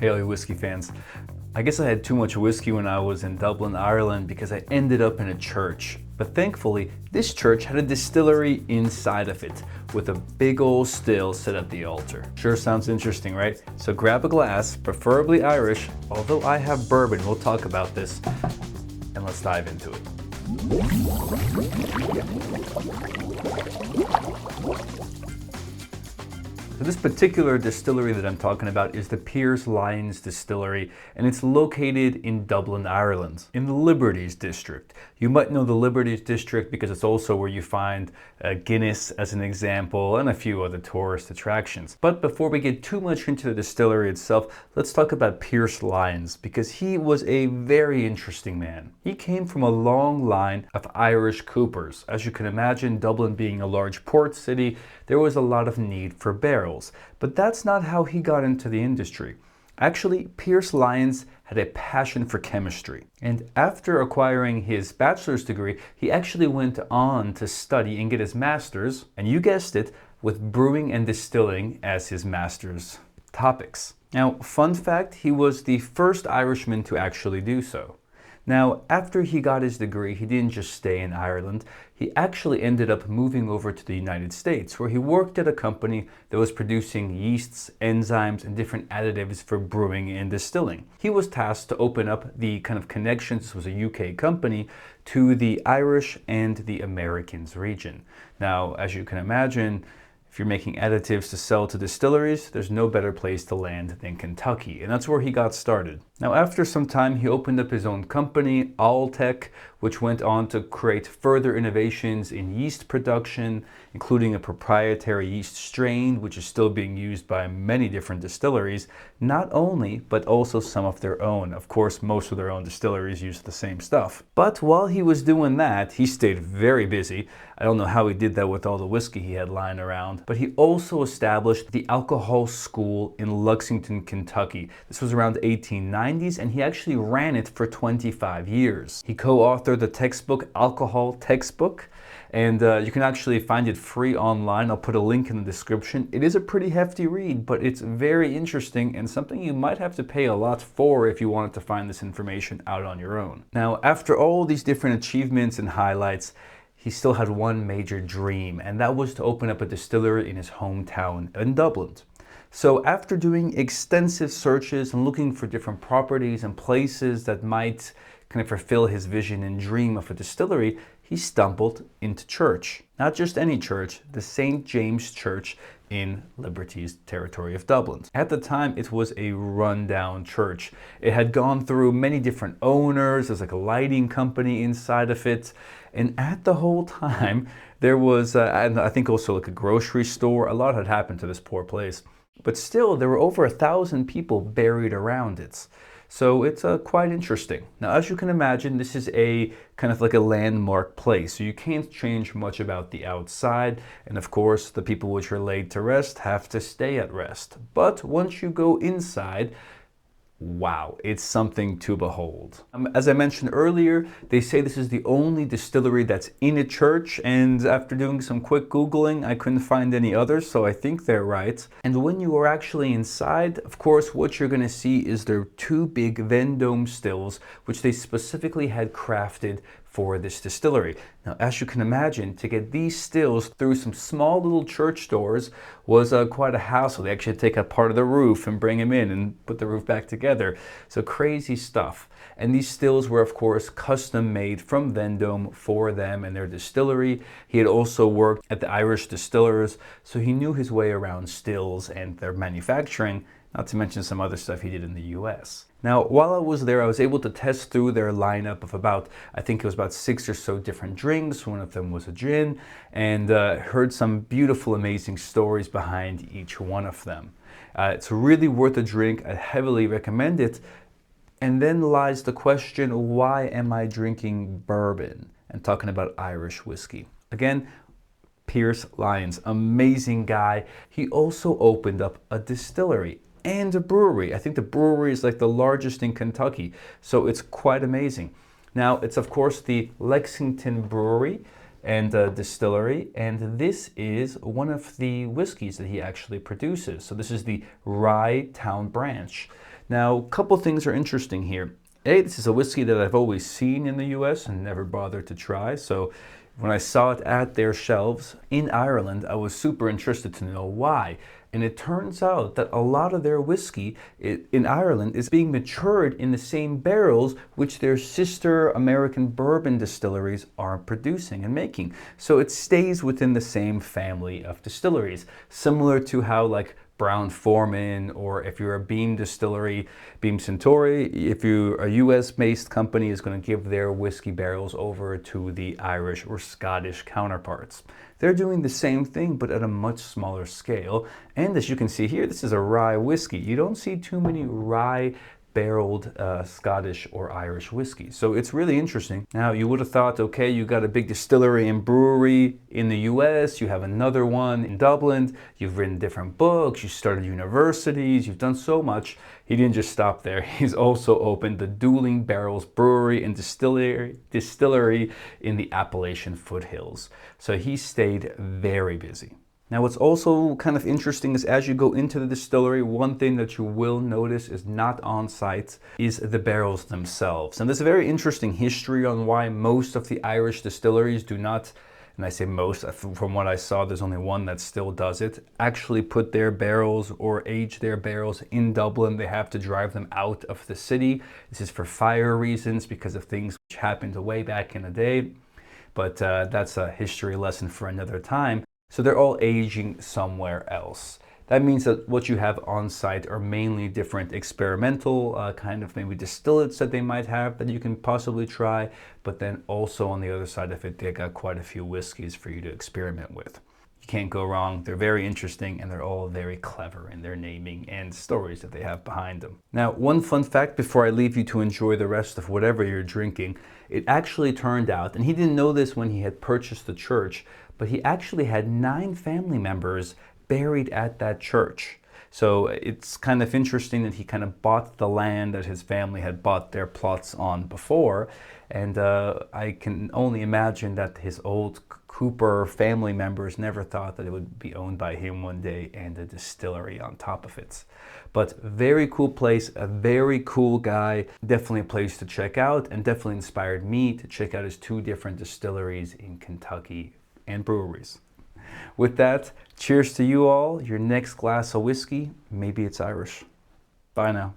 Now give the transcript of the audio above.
Hey, all you whiskey fans. I guess I had too much whiskey when I was in Dublin, Ireland because I ended up in a church. But thankfully, this church had a distillery inside of it with a big old still set at the altar. Sure sounds interesting, right? So grab a glass, preferably Irish, although I have bourbon, we'll talk about this, and let's dive into it. So this particular distillery that I'm talking about is the Pearse Lyons Distillery, and it's located in Dublin, Ireland, in the Liberties district. You might know the Liberties district because it's also where you find Guinness as an example and a few other tourist attractions. But before we get too much into the distillery itself, let's talk about Pearse Lyons because he was a very interesting man. He came from a long line of Irish coopers. As you can imagine, Dublin being a large port city, there was a lot of need for barrels. But that's not how he got into the industry. Actually, Pearse Lyons had a passion for chemistry. And after acquiring his bachelor's degree, he actually went on to study and get his master's, and you guessed it, with brewing and distilling as his master's topics. Now, fun fact, he was the first Irishman to actually do so. Now, after he got his degree, he didn't just stay in Ireland. He actually ended up moving over to the United States, where he worked at a company that was producing yeasts, enzymes, and different additives for brewing and distilling. He was tasked to open up the kind of connections, this was a UK company, to the Irish and the Americans region. Now, as you can imagine, if you're making additives to sell to distilleries, there's no better place to land than Kentucky, and that's where he got started. Now, after some time, he opened up his own company, Alltech, which went on to create further innovations in yeast production, including a proprietary yeast strain, which is still being used by many different distilleries, not only, but also some of their own. Of course, most of their own distilleries use the same stuff. But while he was doing that, he stayed very busy. I don't know how he did that with all the whiskey he had lying around, but he also established the alcohol school in Lexington, Kentucky. This was around 1890. And he actually ran it for 25 years. He co-authored the textbook, Alcohol Textbook, and you can actually find it free online. I'll put a link in the description. It is a pretty hefty read, but it's very interesting and something you might have to pay a lot for if you wanted to find this information out on your own. Now, after all these different achievements and highlights, he still had one major dream, and that was to open up a distillery in his hometown in Dublin. So after doing extensive searches and looking for different properties and places that might kind of fulfill his vision and dream of a distillery, he stumbled into church. Not just any church, the St. James Church in Liberty's territory of Dublin. At the time, it was a rundown church. It had gone through many different owners. There's like a lighting company inside of it. And at the whole time, there was, and I think also like a grocery store. A lot had happened to this poor place. But still, there were over 1,000 people buried around it. So it's quite interesting. Now, as you can imagine, this is a kind of like a landmark place. So you can't change much about the outside. And of course, the people which are laid to rest have to stay at rest. But once you go inside, wow, it's something to behold. As I mentioned earlier, they say this is the only distillery that's in a church, and after doing some quick Googling, I couldn't find any others, so I think they're right. And when you are actually inside, of course, what you're gonna see is their two big Vendome stills, which they specifically had crafted for this distillery. Now, as you can imagine, to get these stills through some small little church doors was quite a hassle. They actually had to take out part of the roof and bring them in and put the roof back together. So crazy stuff. And these stills were, of course, custom made from Vendome for them and their distillery. He had also worked at the Irish distillers, so he knew his way around stills and their manufacturing, not to mention some other stuff he did in the US. Now, while I was there, I was able to test through their lineup of I think it was about 6 or so different drinks. One of them was a gin, and heard some beautiful, amazing stories behind each one of them. It's really worth a drink. I heavily recommend it. And then lies the question, why am I drinking bourbon and talking about Irish whiskey? Again, Pearse Lyons, amazing guy. He also opened up a distillery and a brewery. I think the brewery is like the largest in Kentucky, so it's quite amazing. Now, it's of course the Lexington Brewery and Distillery, and this is one of the whiskeys that he actually produces. So this is the Rye Town branch. Now, a couple things are interesting here. A, this is a whiskey that I've always seen in the US and never bothered to try. So when I saw it at their shelves in Ireland, I was super interested to know why. And it turns out that a lot of their whiskey in Ireland is being matured in the same barrels which their sister American bourbon distilleries are producing and making. So it stays within the same family of distilleries, similar to how like Brown-Forman, or if you're a Beam distillery, Beam Suntory, if you're a US-based company, is going to give their whiskey barrels over to the Irish or Scottish counterparts. They're doing the same thing, but at a much smaller scale. And as you can see here, this is a rye whiskey. You don't see too many rye barreled Scottish or Irish whiskey. So it's really interesting. Now, you would have thought, okay, you got a big distillery and brewery in the US, you have another one in Dublin, you've written different books, you started universities, you've done so much. He didn't just stop there. He's also opened the Dueling Barrels Brewery and Distillery in the Appalachian foothills. So he stayed very busy. Now, what's also kind of interesting is as you go into the distillery, one thing that you will notice is not on site is the barrels themselves. And there's a very interesting history on why most of the Irish distilleries do not, and I say most, from what I saw, there's only one that still does it, actually put their barrels or age their barrels in Dublin. They have to drive them out of the city. This is for fire reasons, because of things which happened way back in the day. But that's a history lesson for another time. So they're all aging somewhere else. That means that what you have on site are mainly different experimental kind of maybe distillates that they might have that you can possibly try, but then also on the other side of it, they got quite a few whiskeys for you to experiment with. You can't go wrong. They're very interesting and they're all very clever in their naming and stories that they have behind them. Now, one fun fact before I leave you to enjoy the rest of whatever you're drinking, it actually turned out, and he didn't know this when he had purchased the church, but he actually had 9 family members buried at that church. So it's kind of interesting that he kind of bought the land that his family had bought their plots on before. And I can only imagine that his old Cooper family members never thought that it would be owned by him one day and a distillery on top of it. But very cool place, a very cool guy, definitely a place to check out, and definitely inspired me to check out his 2 different distilleries in Kentucky and breweries. With that, cheers to you all. Your next glass of whiskey, maybe it's Irish. Bye now.